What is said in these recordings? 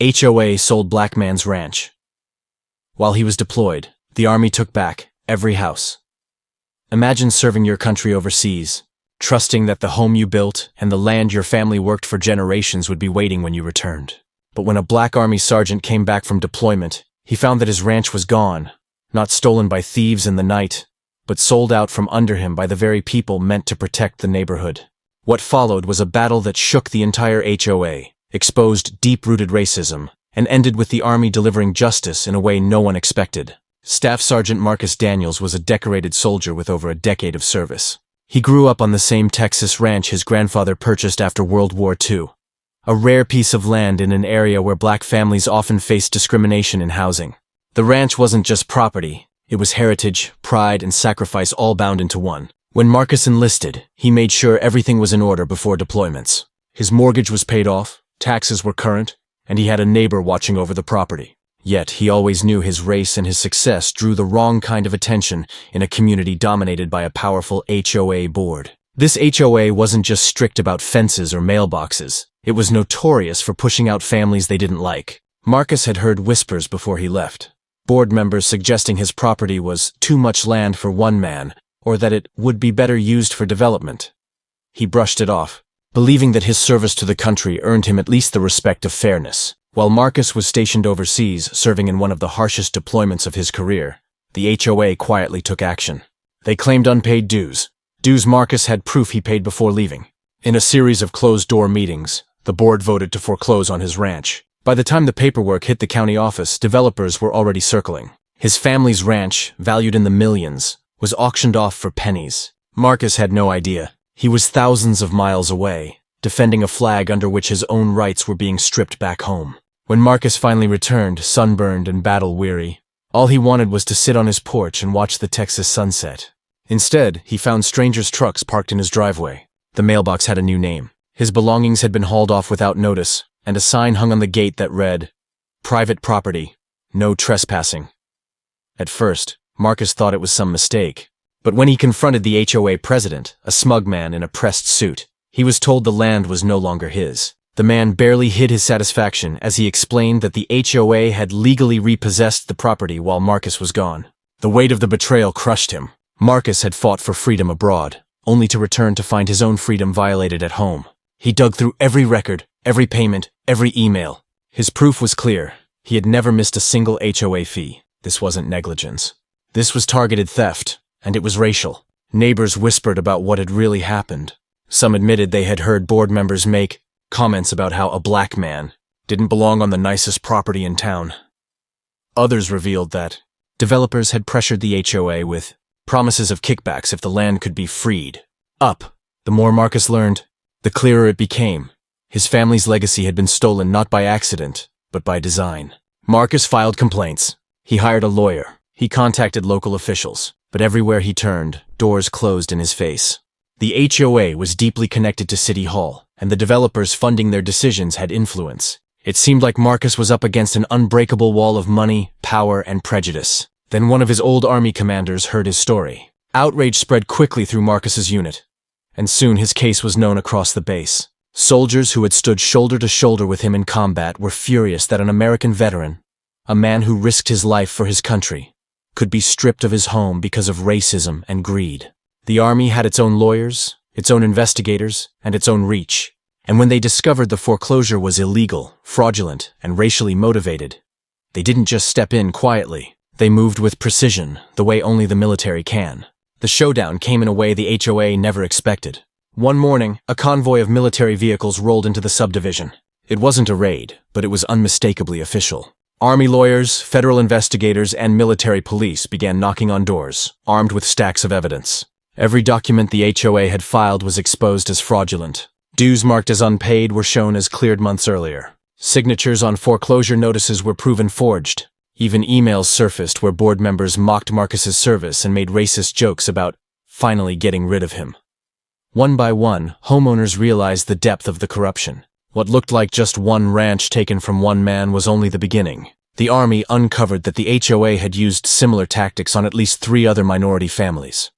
HOA sold Black Man's ranch. While he was deployed, the army took back every house. Imagine serving your country overseas, trusting that the home you built and the land your family worked for generations would be waiting when you returned. But when a Black Army sergeant came back from deployment, he found that his ranch was gone, not stolen by thieves in the night, but sold out from under him by the very people meant to protect the neighborhood. What followed was a battle that shook the entire HOA, exposed deep-rooted racism, and ended with the army delivering justice in a way no one expected. Staff Sergeant Marcus Daniels was a decorated soldier with over a decade of service. He grew up on the same Texas ranch his grandfather purchased after World War II, a rare piece of land in an area where Black families often faced discrimination in housing. The ranch wasn't just property, it was heritage, pride, and sacrifice all bound into one. When Marcus enlisted, he made sure everything was in order before deployments. His mortgage was paid off, taxes were current, and he had a neighbor watching over the property. Yet he always knew his race and his success drew the wrong kind of attention in a community dominated by a powerful HOA board. This HOA wasn't just strict about fences or mailboxes. It was notorious for pushing out families they didn't like. Marcus had heard whispers before he left. Board members suggesting his property was too much land for one man, or that it would be better used for development. He brushed it off, believing that his service to the country earned him at least the respect of fairness. While Marcus was stationed overseas, serving in one of the harshest deployments of his career, the HOA quietly took action. They claimed unpaid dues Marcus had proof he paid before leaving. In a series of closed-door meetings, the board voted to foreclose on his ranch. By the time the paperwork hit the county office, developers were already circling. His family's ranch, valued in the millions, was auctioned off for pennies. Marcus had no idea. He was thousands of miles away, defending a flag under which his own rights were being stripped back home. When Marcus finally returned, sunburned and battle-weary, all he wanted was to sit on his porch and watch the Texas sunset. Instead, he found strangers' trucks parked in his driveway. The mailbox had a new name. His belongings had been hauled off without notice, and a sign hung on the gate that read, "Private property, no trespassing." At first, Marcus thought it was some mistake. But when he confronted the HOA president, a smug man in a pressed suit, he was told the land was no longer his. The man barely hid his satisfaction as he explained that the HOA had legally repossessed the property while Marcus was gone. The weight of the betrayal crushed him. Marcus had fought for freedom abroad, only to return to find his own freedom violated at home. He dug through every record, every payment, every email. His proof was clear. He had never missed a single HOA fee. This wasn't negligence. This was targeted theft, and it was racial. Neighbors whispered about what had really happened. Some admitted they had heard board members make comments about how a Black man didn't belong on the nicest property in town. Others revealed that developers had pressured the HOA with promises of kickbacks if the land could be freed up. The more Marcus learned, the clearer it became. His family's legacy had been stolen not by accident, but by design. Marcus filed complaints. He hired a lawyer. He contacted local officials. But everywhere he turned, doors closed in his face. The HOA was deeply connected to City Hall, and the developers funding their decisions had influence. It seemed like Marcus was up against an unbreakable wall of money, power, and prejudice. Then one of his old army commanders heard his story. Outrage spread quickly through Marcus's unit, and soon his case was known across the base. Soldiers who had stood shoulder to shoulder with him in combat were furious that an American veteran, a man who risked his life for his country, could be stripped of his home because of racism and greed. The army had its own lawyers, its own investigators, and its own reach. And when they discovered the foreclosure was illegal, fraudulent, and racially motivated, they didn't just step in quietly. They moved with precision, the way only the military can. The showdown came in a way the HOA never expected. One morning, a convoy of military vehicles rolled into the subdivision. It wasn't a raid, but it was unmistakably official. Army lawyers, federal investigators, and military police began knocking on doors, armed with stacks of evidence. Every document the HOA had filed was exposed as fraudulent. Dues marked as unpaid were shown as cleared months earlier. Signatures on foreclosure notices were proven forged. Even emails surfaced where board members mocked Marcus's service and made racist jokes about finally getting rid of him. One by one, homeowners realized the depth of the corruption. What looked like just one ranch taken from one man was only the beginning. The army uncovered that the HOA had used similar tactics on at least 3 other minority families,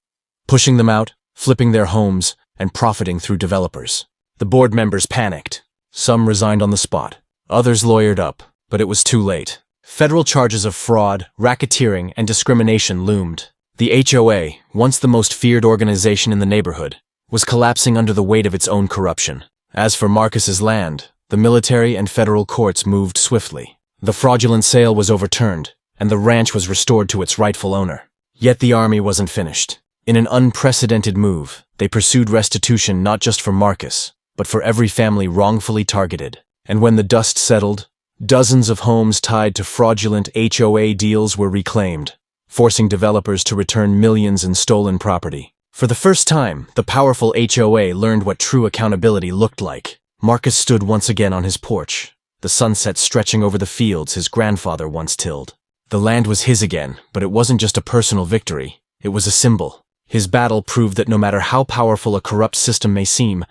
pushing them out, flipping their homes, and profiting through developers. The board members panicked. Some resigned on the spot. Others lawyered up. But it was too late. Federal charges of fraud, racketeering, and discrimination loomed. The HOA, once the most feared organization in the neighborhood, was collapsing under the weight of its own corruption. As for Marcus's land, the military and federal courts moved swiftly. The fraudulent sale was overturned, and the ranch was restored to its rightful owner. Yet the army wasn't finished. In an unprecedented move, they pursued restitution not just for Marcus, but for every family wrongfully targeted. And when the dust settled, dozens of homes tied to fraudulent HOA deals were reclaimed, forcing developers to return millions in stolen property. For the first time, the powerful HOA learned what true accountability looked like. Marcus stood once again on his porch, the sunset stretching over the fields his grandfather once tilled. The land was his again, but it wasn't just a personal victory, it was a symbol. His battle proved that no matter how powerful a corrupt system may seem,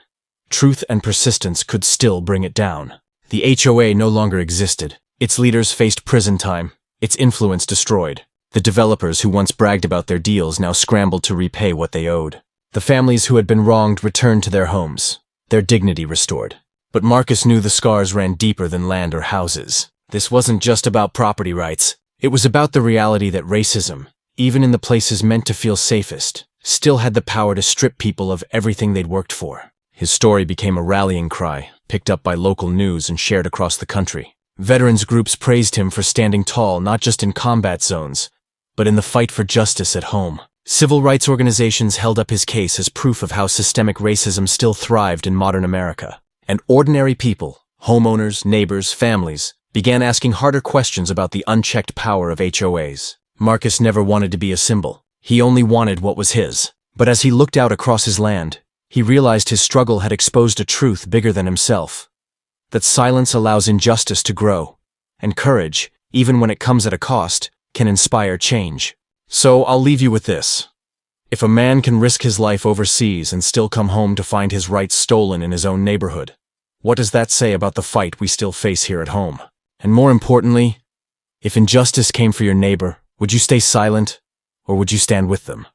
truth and persistence could still bring it down. The HOA no longer existed. Its leaders faced prison time, its influence destroyed. The developers who once bragged about their deals now scrambled to repay what they owed. The families who had been wronged returned to their homes, their dignity restored. But Marcus knew the scars ran deeper than land or houses. This wasn't just about property rights. It was about the reality that racism, even in the places meant to feel safest, still had the power to strip people of everything they'd worked for. His story became a rallying cry, picked up by local news and shared across the country. Veterans groups praised him for standing tall not just in combat zones, but in the fight for justice at home. Civil rights organizations held up his case as proof of how systemic racism still thrived in modern America. And ordinary people, homeowners, neighbors, families, began asking harder questions about the unchecked power of HOAs. Marcus never wanted to be a symbol. He only wanted what was his. But as he looked out across his land, he realized his struggle had exposed a truth bigger than himself. That silence allows injustice to grow, and courage, even when it comes at a cost, can inspire change. So I'll leave you with this. If a man can risk his life overseas and still come home to find his rights stolen in his own neighborhood, what does that say about the fight we still face here at home? And more importantly, if injustice came for your neighbor, would you stay silent, or would you stand with them?